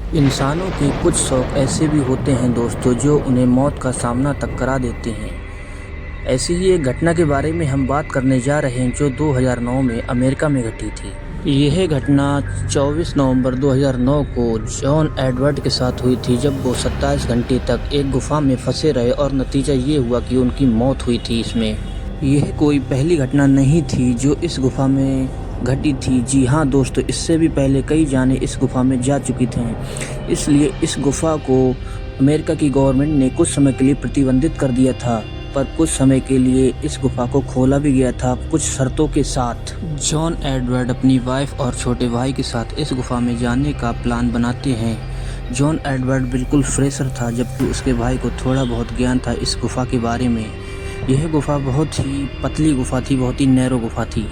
इंसानों के कुछ शौक ऐसे भी होते हैं दोस्तों जो उन्हें मौत का सामना तक करा देते हैं। ऐसी ही एक घटना के बारे में हम बात करने जा रहे हैं जो 2009 में अमेरिका में घटी थी। यह घटना 24 नवंबर 2009 को जॉन एडवर्ड के साथ हुई थी, जब वो 27 घंटे तक एक गुफा में फंसे रहे और नतीजा ये हुआ कि उनकी मौत हुई थी। इसमें यह कोई पहली घटना नहीं थी जो इस गुफा में घटी थी। जी हाँ दोस्तों, इससे भी पहले कई जाने इस गुफा में जा चुकी थे। इसलिए इस गुफा को अमेरिका की गवर्नमेंट ने कुछ समय के लिए प्रतिबंधित कर दिया था, पर कुछ समय के लिए इस गुफा को खोला भी गया था कुछ शर्तों के साथ। जॉन एडवर्ड अपनी वाइफ और छोटे भाई के साथ इस गुफा में जाने का प्लान बनाते हैं। जॉन एडवर्ड बिल्कुल फ्रेशर था, जबकि उसके भाई को थोड़ा बहुत ज्ञान था इस गुफा के बारे में। यह गुफा बहुत ही पतली गुफा थी, बहुत ही नैरो गुफा थी।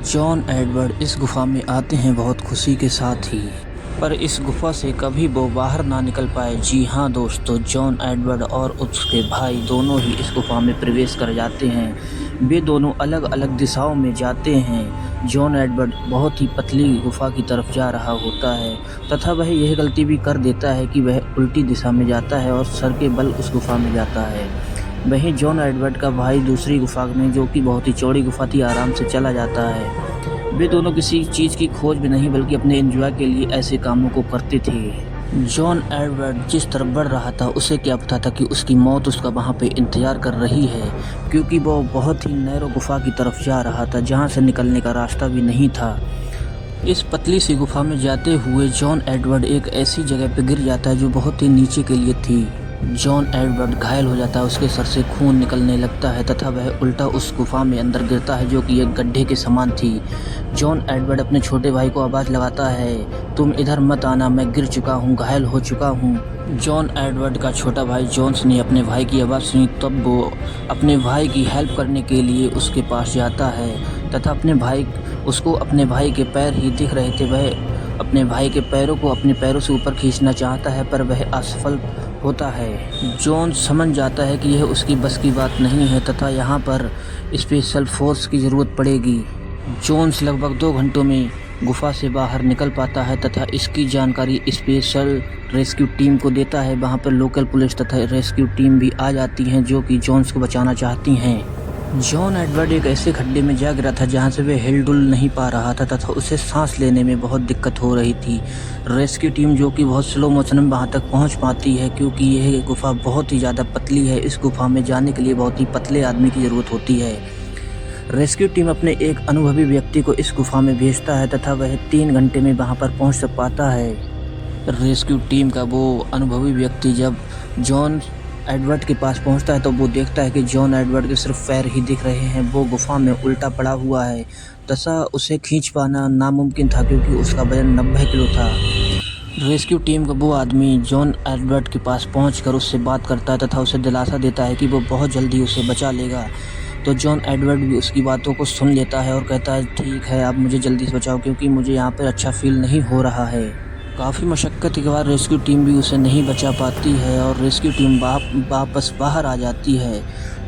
जॉन एडवर्ड इस गुफा में आते हैं बहुत खुशी के साथ ही, पर इस गुफा से कभी वो बाहर ना निकल पाए। जी हाँ दोस्तों, जॉन एडवर्ड और उसके भाई दोनों ही इस गुफा में प्रवेश कर जाते हैं। वे दोनों अलग अलग दिशाओं में जाते हैं। जॉन एडवर्ड बहुत ही पतली गुफा की तरफ जा रहा होता है तथा वह यह गलती भी कर देता है कि वह उल्टी दिशा में जाता है और सर के बल उस गुफा में जाता है। वहीं जॉन एडवर्ड का भाई दूसरी गुफा में, जो कि बहुत ही चौड़ी गुफा थी, आराम से चला जाता है। वे दोनों किसी चीज़ की खोज में नहीं बल्कि अपने एंजॉय के लिए ऐसे कामों को करते थे। जॉन एडवर्ड जिस तरफ बढ़ रहा था उसे क्या पता था कि उसकी मौत उसका वहाँ पे इंतज़ार कर रही है, क्योंकि वो बहुत ही नैरो गुफा की तरफ जा रहा था जहाँ से निकलने का रास्ता भी नहीं था। इस पतली सी गुफा में जाते हुए जॉन एडवर्ड एक ऐसी जगह पर गिर जाता है जो बहुत ही नीचे के लिए थी। जॉन एडवर्ड घायल हो जाता है, उसके सर से खून निकलने लगता है तथा वह उल्टा उस गुफा में अंदर गिरता है जो कि एक गड्ढे के समान थी। जॉन एडवर्ड अपने छोटे भाई को आवाज़ लगाता है, तुम इधर मत आना, मैं गिर चुका हूँ, घायल हो चुका हूँ। जॉन एडवर्ड का छोटा भाई जॉन्स ने अपने भाई की आवाज़ सुनी, तब वो अपने भाई की हेल्प करने के लिए उसके पास जाता है तथा उसको अपने भाई के पैर ही दिख रहे थे। वह अपने भाई के पैरों को अपने पैरों से ऊपर खींचना चाहता है, पर वह असफल होता है। जॉन समझ जाता है कि यह उसकी बस की बात नहीं है तथा यहाँ पर स्पेशल फोर्स की ज़रूरत पड़ेगी। जॉन्स लगभग 2 घंटों में गुफा से बाहर निकल पाता है तथा इसकी जानकारी स्पेशल रेस्क्यू टीम को देता है। वहाँ पर लोकल पुलिस तथा रेस्क्यू टीम भी आ जाती हैं जो कि जॉन्स को बचाना चाहती हैं। जॉन एडवर्ड एक ऐसे खड्डे में जा गिरा था जहाँ से वह हिल डुल नहीं पा रहा था तथा उसे सांस लेने में बहुत दिक्कत हो रही थी। रेस्क्यू टीम जो कि बहुत स्लो मोशन में वहाँ तक पहुँच पाती है, क्योंकि यह गुफा बहुत ही ज़्यादा पतली है। इस गुफा में जाने के लिए बहुत ही पतले आदमी की ज़रूरत होती है। रेस्क्यू टीम अपने एक अनुभवी व्यक्ति को इस गुफा में भेजता है तथा वह 3 घंटे में वहाँ पर पहुँच पाता है। रेस्क्यू टीम का वो अनुभवी व्यक्ति जब जॉन एडवर्ड के पास पहुंचता है तो वो देखता है कि जॉन एडवर्ड के सिर्फ पैर ही दिख रहे हैं। वो गुफा में उल्टा पड़ा हुआ है तथा उसे खींच पाना नामुमकिन था, क्योंकि उसका वजन 90 किलो था। रेस्क्यू टीम का वो आदमी जॉन एडवर्ड के पास पहुंचकर उससे बात करता है तथा उसे दिलासा देता है कि वो बहुत जल्दी उसे बचा लेगा। तो जॉन एडवर्ड भी उसकी बातों को सुन लेता है और कहता है, ठीक है, आप मुझे जल्दी से बचाओ, क्योंकि मुझे यहाँ पर अच्छा फील नहीं हो रहा है। काफ़ी मशक्क़त के बाद रेस्क्यू टीम भी उसे नहीं बचा पाती है और रेस्क्यू टीम वापस बाहर आ जाती है।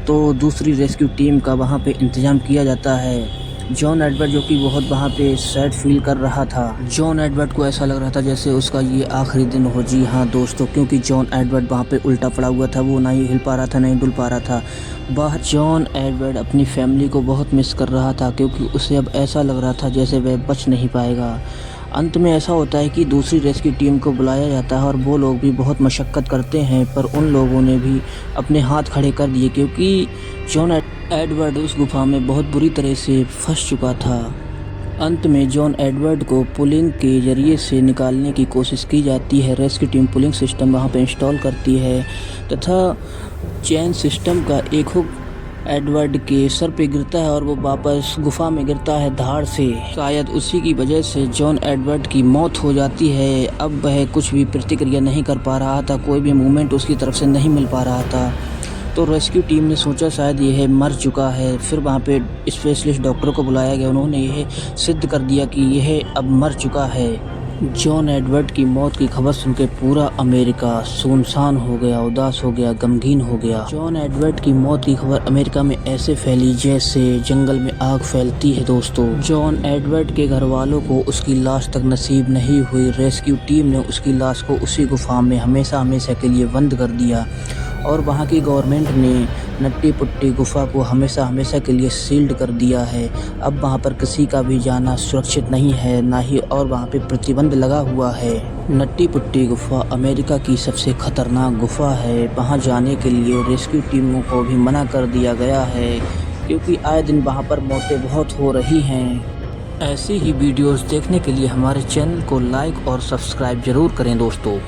तो दूसरी रेस्क्यू टीम का वहाँ पे इंतज़ाम किया जाता है। जॉन एडवर्ड जो कि बहुत वहाँ पे सैड फील कर रहा था। जॉन एडवर्ड को ऐसा लग रहा था जैसे उसका ये आखिरी दिन हो। जी हाँ दोस्तों, क्योंकि जॉन एडवर्ड वहाँ पे उल्टा पड़ा हुआ था, वो ना ही हिल पा रहा था, ना ही डुल पा रहा था। बाहर जॉन एडवर्ड अपनी फैमिली को बहुत मिस कर रहा था, क्योंकि उसे अब ऐसा लग रहा था जैसे वह बच नहीं पाएगा। अंत में ऐसा होता है कि दूसरी रेस्क्यू टीम को बुलाया जाता है और वो लोग भी बहुत मशक्क़त करते हैं, पर उन लोगों ने भी अपने हाथ खड़े कर दिए, क्योंकि जॉन एडवर्ड उस गुफा में बहुत बुरी तरह से फंस चुका था। अंत में जॉन एडवर्ड को पुलिंग के ज़रिए से निकालने की कोशिश की जाती है। रेस्क्यू टीम पुलिंग सिस्टम वहाँ पर इंस्टॉल करती है तथा चेन सिस्टम का एक हुक एडवर्ड के सर पे गिरता है और वो वापस गुफा में गिरता है धाड़ से। शायद उसी की वजह से जॉन एडवर्ड की मौत हो जाती है। अब वह कुछ भी प्रतिक्रिया नहीं कर पा रहा था, कोई भी मूवमेंट उसकी तरफ से नहीं मिल पा रहा था। तो रेस्क्यू टीम ने सोचा शायद यह मर चुका है। फिर वहाँ पे स्पेशलिस्ट डॉक्टर को बुलाया गया, उन्होंने यह सिद्ध कर दिया कि यह अब मर चुका है। जॉन एडवर्ड की मौत की खबर सुनकर पूरा अमेरिका सुनसान हो गया, उदास हो गया, गमगीन हो गया। जॉन एडवर्ड की मौत की खबर अमेरिका में ऐसे फैली जैसे जंगल में आग फैलती है दोस्तों। जॉन एडवर्ड के घर वालों को उसकी लाश तक नसीब नहीं हुई। रेस्क्यू टीम ने उसकी लाश को उसी गुफा में हमेशा हमेशा के लिए बंद कर दिया और वहाँ की गवर्नमेंट ने नट्टी पुट्टी गुफा को हमेशा हमेशा के लिए सील्ड कर दिया है। अब वहाँ पर किसी का भी जाना सुरक्षित नहीं है, ना ही और वहाँ पे प्रतिबंध लगा हुआ है। नट्टी पुट्टी गुफा अमेरिका की सबसे खतरनाक गुफा है। वहाँ जाने के लिए रेस्क्यू टीमों को भी मना कर दिया गया है क्योंकि आए दिन वहाँ पर मौतें बहुत हो रही हैं। ऐसी ही वीडियोस देखने के लिए हमारे चैनल को लाइक और सब्सक्राइब जरूर करें दोस्तों।